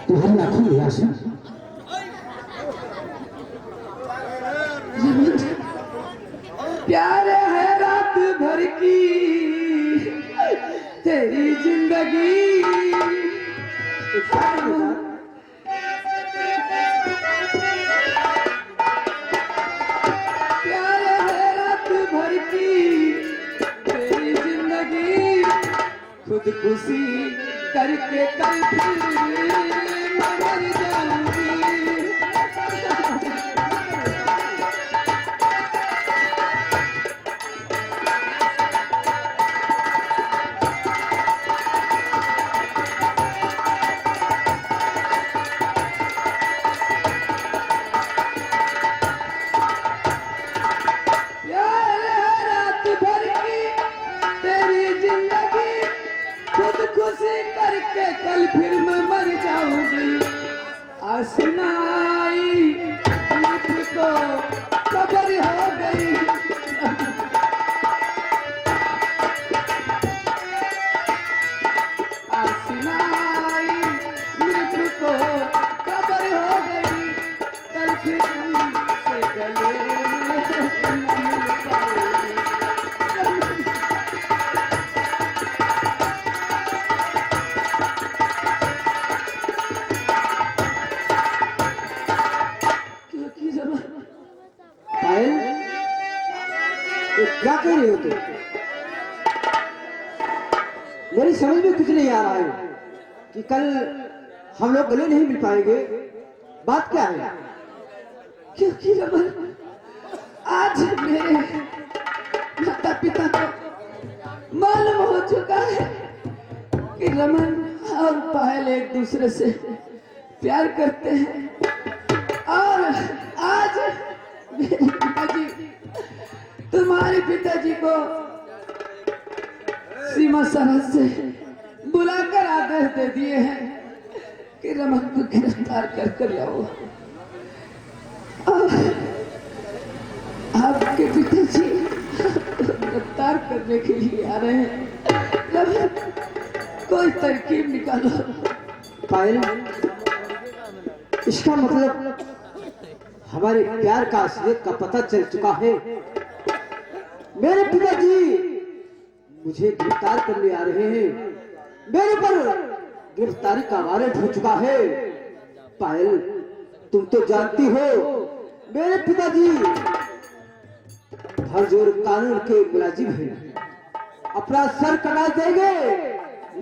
तुम्हारी आंखों में आंसू। प्यार है रात भर की तेरी जिंदगी। प्यार है रात भर की तेरी जिंदगी। खुदकुशी करके कल फिर मर जाऊंगी। खुशी करके कल फिर मैं मर जाऊंगी। आसनाई मुझको खबर हो गई। आसनाई मुझको खबर हो गई। कल फिर तुमसे गले न मिल पाऊंगी। क्या कह रहे हो तुम? मेरी समझ में कुछ नहीं आ रहा है कि कल हम लोग गले नहीं मिल पाएंगे। बात क्या है? क्योंकि रमन आज मेरे माता पिता को मालूम हो चुका है कि रमन और पायल एक दूसरे से प्यार करते हैं। और आज मेरे पिताजी तुम्हारे पिताजी को सीमा सरहद से बुलाकर आदेश दे दिए हैं कि रमन को गिरफ्तार कर लाओ। आपके पिताजी गिरफ्तार करने के लिए आ रहे हैं। रमन कोई तरकीब निकालो। पायल, इसका मतलब हमारे प्यार का असलियत का पता चल चुका है। मेरे पिताजी मुझे गिरफ्तार करने आ रहे हैं। मेरे पर गिरफ्तारी का वारंट हो चुका है। पायल, तुम तो जानती हो मेरे पिताजी हजूर कानून के मुलाजिम हैं। अपना सर कटा देंगे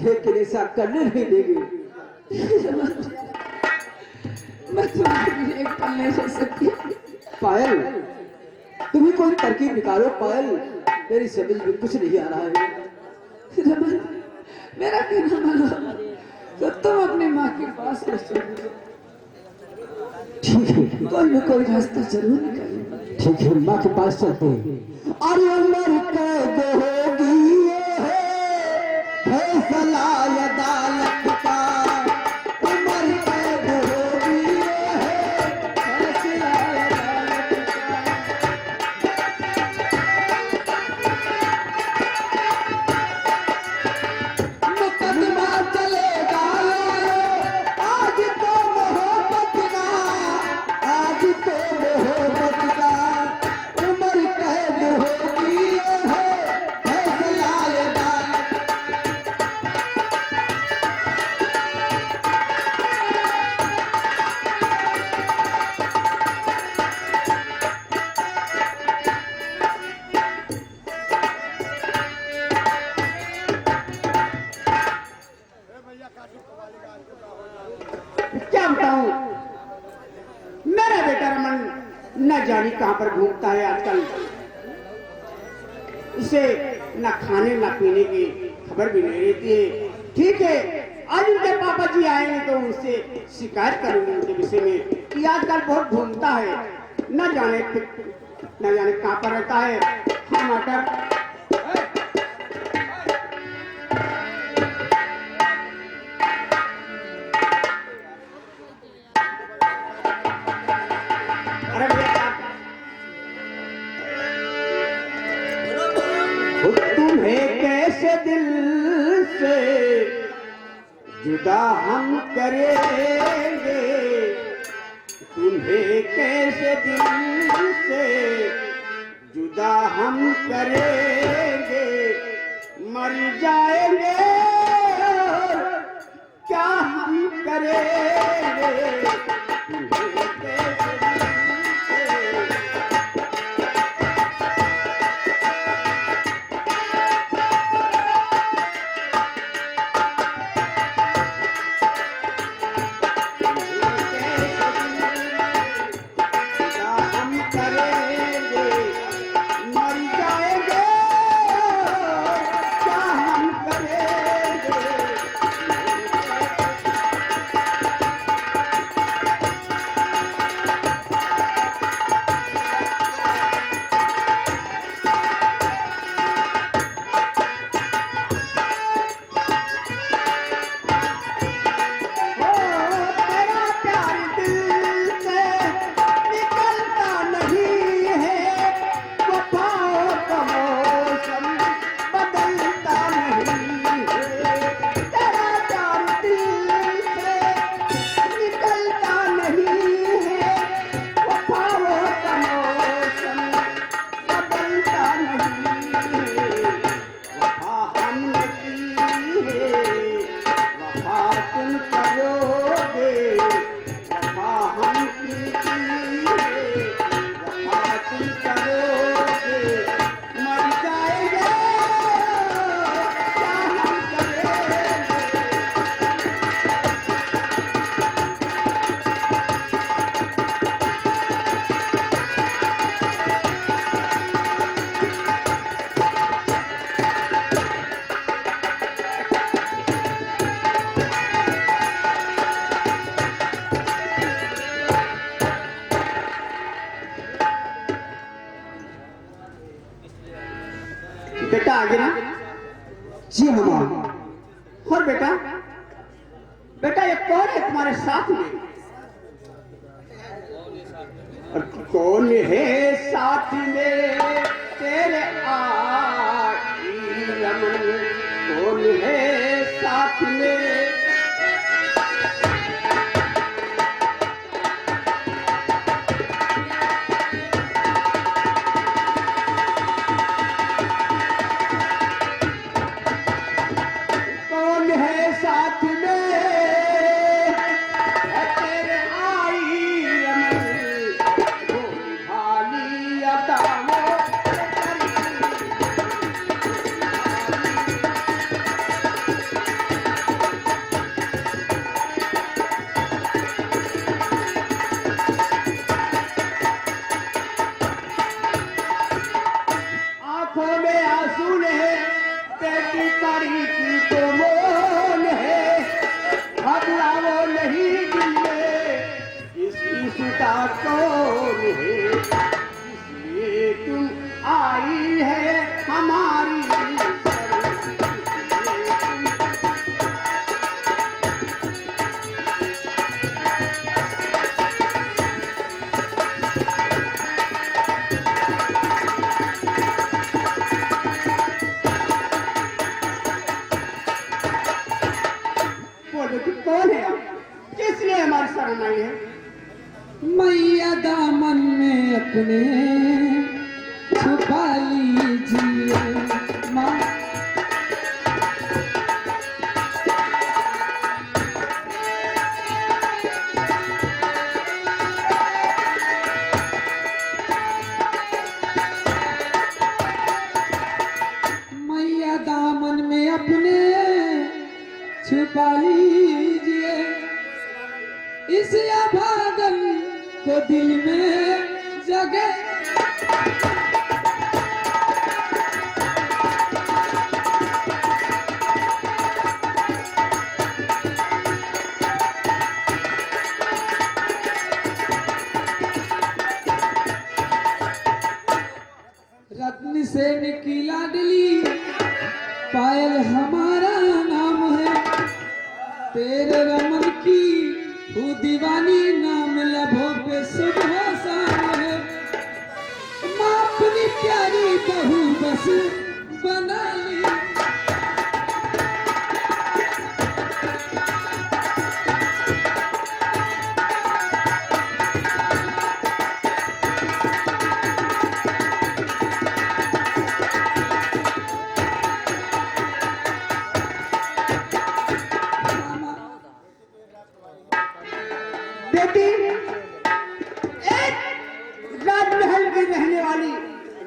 लेकिन ऐसा करने नहीं देंगे। मैं तुम्हारे लिए एक पल नहीं रह सकती। पायल, तुम्हें कोई तरकीब निकालो। पायल, मेरी समझ में कुछ नहीं आ रहा है। रमन, मेरा कहना मानो तो तुम अपनी माँ के पास चलो। ठीक है, कोई न कोई रास्ता जरूर निकालेंगे। ठीक है, माँ के पास चलते हैं। अरे उम्र कैद होगी ये है फैसला अदालत का। उम्र कैद होगी ये है फैसला अदालत का। मुकदमा चलेगा आज तो मोहब्बत का। आज तो मोहब्बत का। उम्र कैद होगी ये है फैसला अदालत। क्या बताऊं, मेरा बेटा रमन न जाने कहां पर घूमता है आजकल। इसे न खाने न पीने की खबर भी नहीं रहती है। ठीक है, आज उनके पापा जी आएंगे तो उनसे शिकायत करूंगी उनके विषय में कि आजकल बहुत घूमता है। न जाने कहां पर रहता है। हाँ माटर, अरे बेटा, तुम्हें कैसे दिल से जुदा जुदा हम करेंगे तुम्हें कैसे दिल से जुदा हम करेंगे मर जाएंगे और क्या हम करेंगे तुम्हें कैसे दिल से बेटा आगे ना जी मामा। और बेटा बेटा ये कौन है तुम्हारे साथ में और कौन है साथ में तेरे आई रमन कौन है साथ में कौन है इसलिए तुम आई है हमारी कौन है आप किसने हमारी शरण आई है मैया दामन में अपने छुपा लीजिए माँ। मैया दामन में अपने छुपा लीजिए इस अभागन को दिल में जगह रत्न से निकला डली पायल हमारा नाम है तेरे रमन की वो दीवानी नाम लबों पे सुबह शाम है माँ अपनी प्यारी बहू बस बना ली बेटी, एक राजमहल की रहने वाली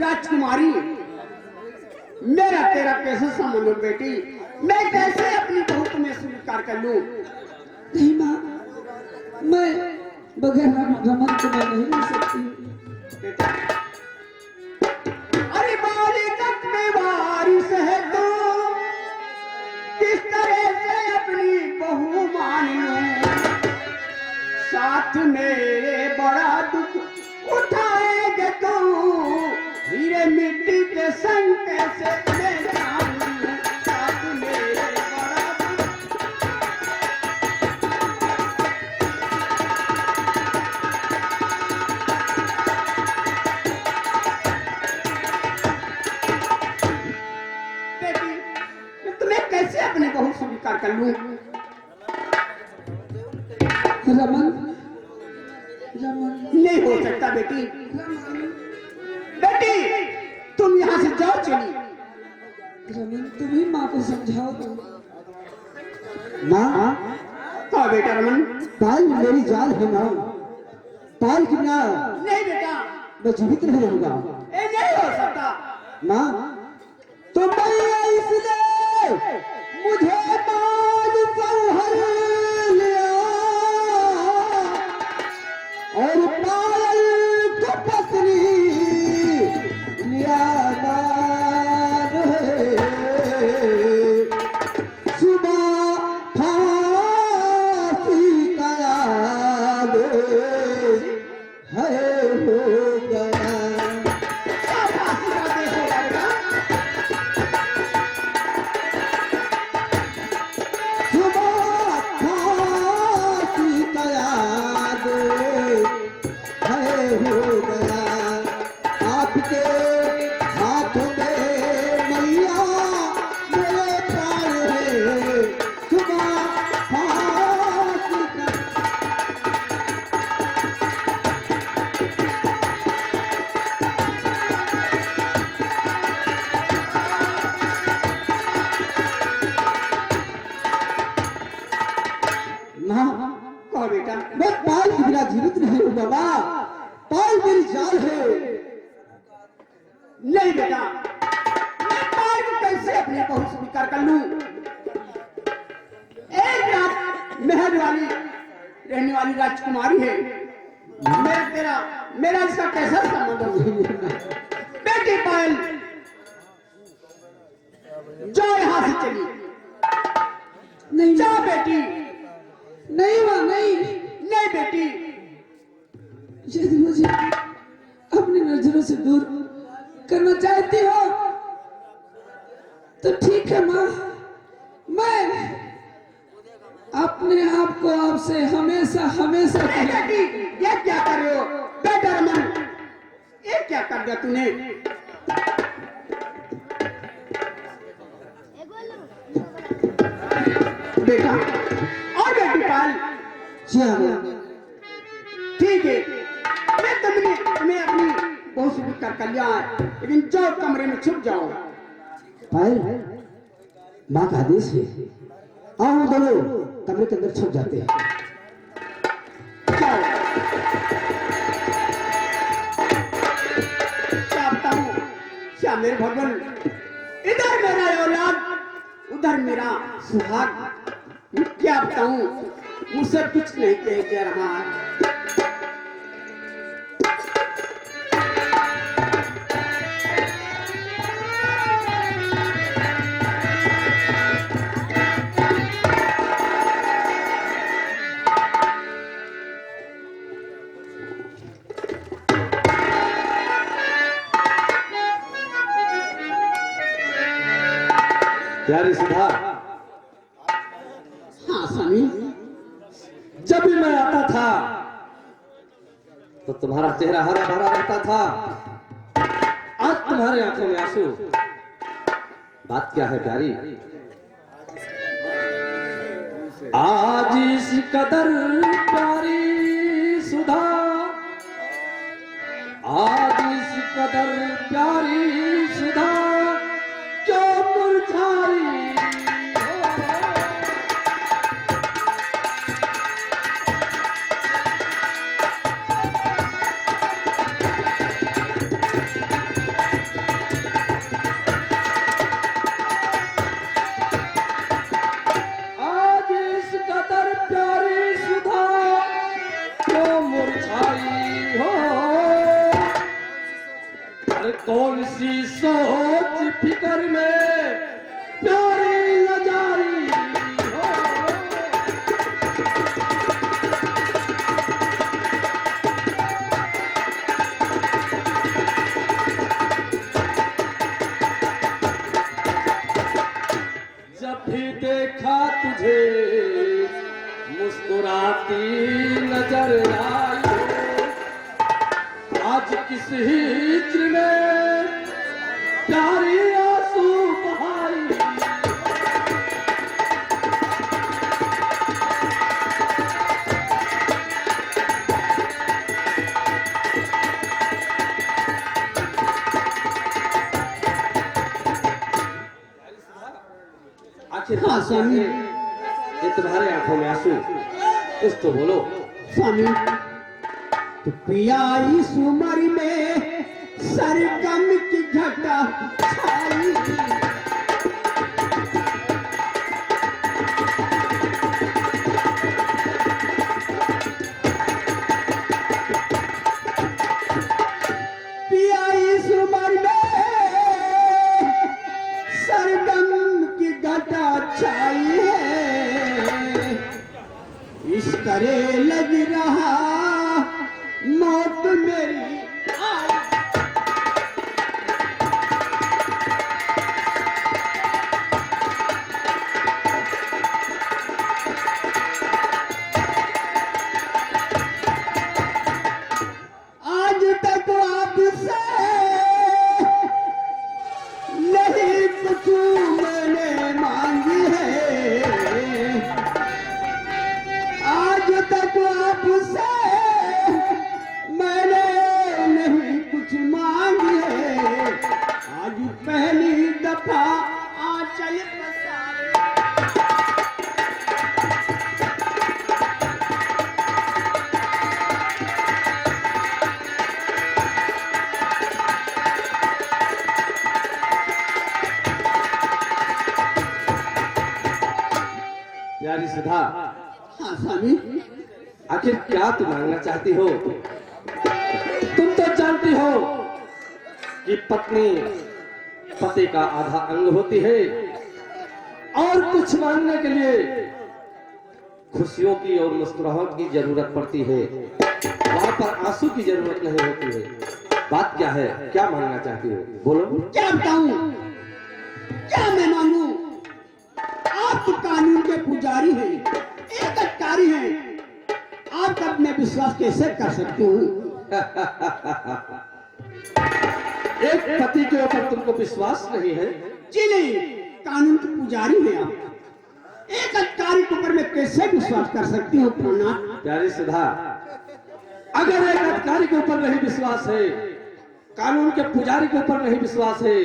राजकुमारी, मेरा तेरा कैसे संबंध हो बेटी? मैं कैसे अपनी बहू तुम्हें स्वीकार कर लूं? नहीं माँ, मैं बगैर रमन को मैं नहीं रह सकती। बेटा, अरे बालिकत में वारिस है तो किस तरह से अपनी बहू मान लूं? साथ मेरे बड़ा दुख उठाएगे तो हीरे मिट्टी के संग कैसे मैं जान लूं? साथ मेरे बड़ा दुख। बेटी, मैं तुम्हें कैसे अपनी बहू स्वीकार कर लूं? रमन, रमन, नहीं हो सकता बेटी। बेटी, तुम यहाँ से जाओ चली। रमन, तुम ही माँ को समझाओ तो। माँ, हाँ बेटा रमन। पायल मेरी जान है माँ। पायल के बिना नहीं बेटा, मैं जीवित नहीं रहूंगा। ये नहीं हो सकता। माँ, तो मैया इसने मुझे मान संभल लिया और पायल को पत्नी लिया मान है। सुबह फांसी का याद है हो गया। क्या फांसी का देश होगा बेटा? सुबह फांसी का याद है हो गया। आपके हाथों में मैया मेरे प्राण है। सुबह फांसी का माँ, कहो बेटा। मैं पायल के बिना जीवित नहीं हूँ बाबा। पायल मेरी जान है। नहीं बेटा, मैं पायल को कैसे अपनी बहू स्वीकार कर लूं? एक रात महल वाली रहने वाली राजकुमारी है। मेरा इसका कैसा संबंध हो? बेटी पायल, जाओ यहाँ से चली। नहीं जाओ बेटी। नहीं माँ, नहीं। नहीं बेटी, यदि मुझे अपनी नजरों से दूर करना चाहती हो तो ठीक है माँ, मैं अपने आप को आपसे हमेशा हमेशा अरे बेटी, ये क्या कर रहे हो? बेटा रमन, ये क्या कर दिया तूने? बेटा और बेटी पाल, जी हाँ माँ। ठीक है, मैं तुम्हें अपनी बहू स्वीकार कर लिया है, लेकिन जाओ कमरे में छुप जाओ। पायल, माँ का आदेश है। आओ हम दोनों कमरे के अंदर छुप जाते हैं। जाओ। क्या बताऊं? क्या मेरे भगवान, इधर मेरा औलाद, उधर मेरा सुहाग। क्या बताऊं, मुझसे कुछ नहीं कह जा रहा है। प्यारी सुधा, हाँ स्वामी, जब भी मैं आता था तो तुम्हारा चेहरा हरा भरा रहता था। आज तुम्हारे आंखों में आंसू। बात क्या है प्यारी? आज इस कदर प्यारी सुधा, आज इस कदर प्यारी सुधा क्यों मुरझाई हो? कौन सी सोच फिकर में प्यारी लजारी हो। जब भी देखा तुझे मुस्कुराती नजर आई हो, आज किस हिज्र में प्यारी आंसू बहाई। आखिर हाँ स्वामी। ये तुम्हारे आंखों में आंसू, कुछ तो बोलो। स्वामी, तो पिया इस उम्र में सरगम की घटा छाई। पिया इस उम्र में सरगम की घटा छाई है। इस तरह लग रहा मौत मेरी आई। आज तक आपसे नहीं कुछ मैंने मांगी है। आज तक आपसे मैंने नहीं कुछ मांगी है। आज पहली दफा आंचल पसारे। प्यारी सुधा, हाँ स्वामी। आखिर क्या तुम मांगना चाहती हो? तुम तो जानती हो कि पत्नी पति का आधा अंग होती है और कुछ मांगने के लिए खुशियों की और मुस्कुराहट की जरूरत पड़ती है, वहां पर आंसू की जरूरत नहीं होती है। बात क्या है, क्या मांगना चाहती हो, बोलो। क्या बताऊं, क्या मैं मांगू? आप तो कानून के पुजारी हैं, एक अधिकारी हैं। आप तब मैं विश्वास कैसे कर सकती हूँ? एक पति के ऊपर तुमको विश्वास नहीं है? जी नहीं, कानून के पुजारी हैं आप। एक अधिकारी के ऊपर मैं कैसे विश्वास कर सकती हूँ प्राणनाथ? प्यारी सुधा, अगर एक अधिकारी के ऊपर नहीं विश्वास है, कानून के पुजारी के ऊपर नहीं विश्वास है,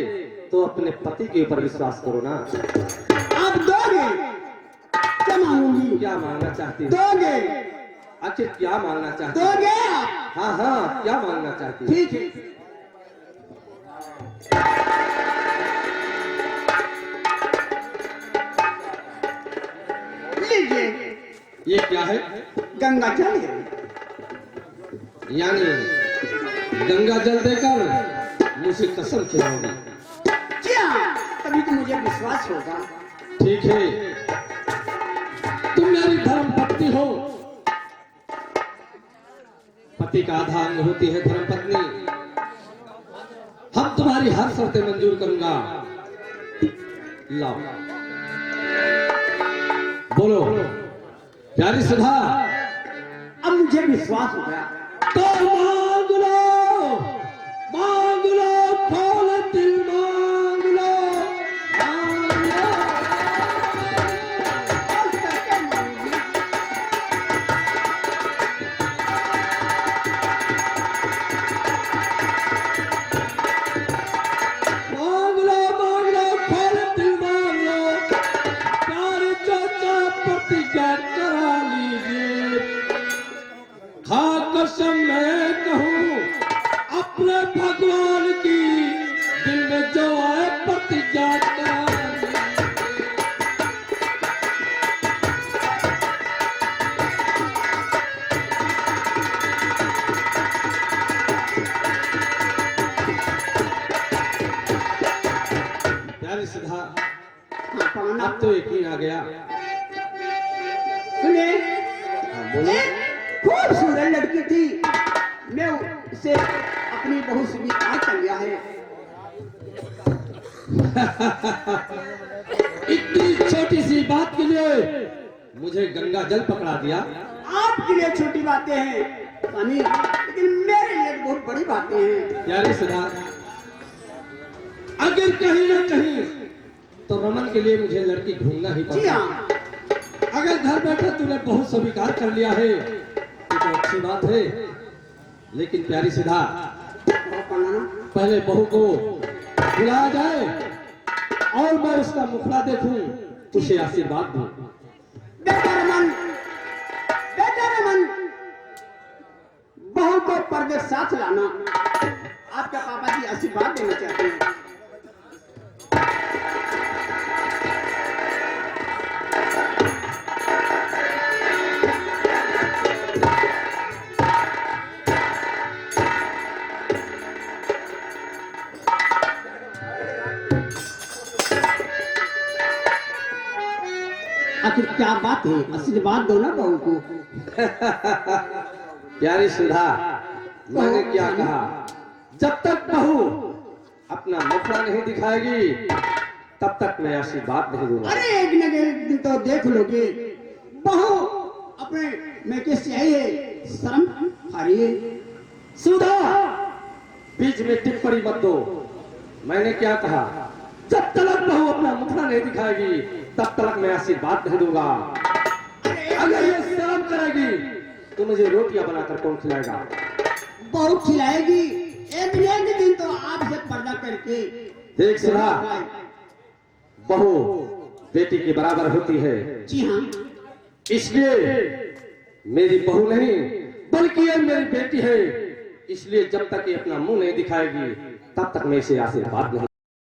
तो अपने पति के ऊपर विश्वास करो ना। आप दोगे? क्या मांगूंगी? क्या मांगना चाहती हो? दोगे? आखिर क्या मांगना चाहती हो? दोगे आप? हाँ हाँ, क्या मांगना चाहती हो? ठीक है। लीजिए, ये क्या है? गंगा जल है। यानी गंगा जल देकर मुझे कसम खिलाओगी? जी हाँ, तभी तो मुझे विश्वास होगा। ठीक है, तुम मेरी धर्म पत्नी हो। पति का आधा अंग होती है धर्म पत्नी। हम तुम्हारी हर शर्तें मंजूर करूंगा। लाओ, बोलो प्यारी सुधा। अब मुझे विश्वास हो गया। तो मांग लो, मांग लो, खोल दिल मांग लो, मांग लो। और क्या मांगूंगी? मांग लो, मांग लो, खोल दिल मांग लो। प्यार चाचा प्रतिज्ञा करा लीजिए। खा कसम मैं कहूँ अपने भगवान की, दिल में जो आए प्रतिज्ञा करा लीजिए। बात तो यकीन आ गया। सुने, हाँ, बोलो। एक खूबसूरत लड़की थी, मैं उसे अपनी बहू स्वीकार कर लिया है। इतनी छोटी सी बात के लिए मुझे गंगा जल पकड़ा दिया। आपके लिए छोटी बातें हैं स्वामी, लेकिन मेरे लिए बहुत बड़ी बातें हैं। प्यारी सुधा, अगर कहीं ना कहीं तो रमन के लिए मुझे लड़की ढूंढना ही जी पड़ेगा। हाँ, अगर घर बैठे तूने बहुत स्वीकार कर लिया है तो अच्छी बात है, लेकिन प्यारी सुधा, बहुत पढ़ना ना। पहले बहू को बुलाया जाए और मैं उसका मुखड़ा देखूं, उसे आशीर्वाद दूं। बेटा रमन, बहू को पर्दे साथ लाना। आपका पापा जी आशीर्वाद देना चाहते हैं। आखिर क्या बात है, आशीर्वाद दो ना बहू को। प्यारी सुधा, मैंने क्या कहा, जब तक बहू अपना मुखड़ा नहीं दिखाएगी तब तक मैं आशीर्वाद नहीं दूंगा। अरे एक न एक दिन तो देख लोगे, बहू अपने में कैसे आई है, शर्म आ रही है। सुधा, बीच में टिप्पणी मत दो। मैंने क्या कहा, जब तक बहू अपना मुखड़ा नहीं दिखाएगी तब तक मैं आशीर्वाद नहीं दूंगा। अगर ये शर्म करेगी तो मुझे रोटियां बनाकर कौन खिलाएगा? बहू खिलाएगी, एक न एक दिन तो आपसे पर्दा करके। देख सुधा, बहू बेटी के बराबर होती है, जी हाँ, इसलिए मेरी बहू नहीं बल्कि ये मेरी बेटी है। इसलिए जब तक ये अपना मुंह नहीं दिखाएगी तब तक मैं इसे आशीर्वाद नहीं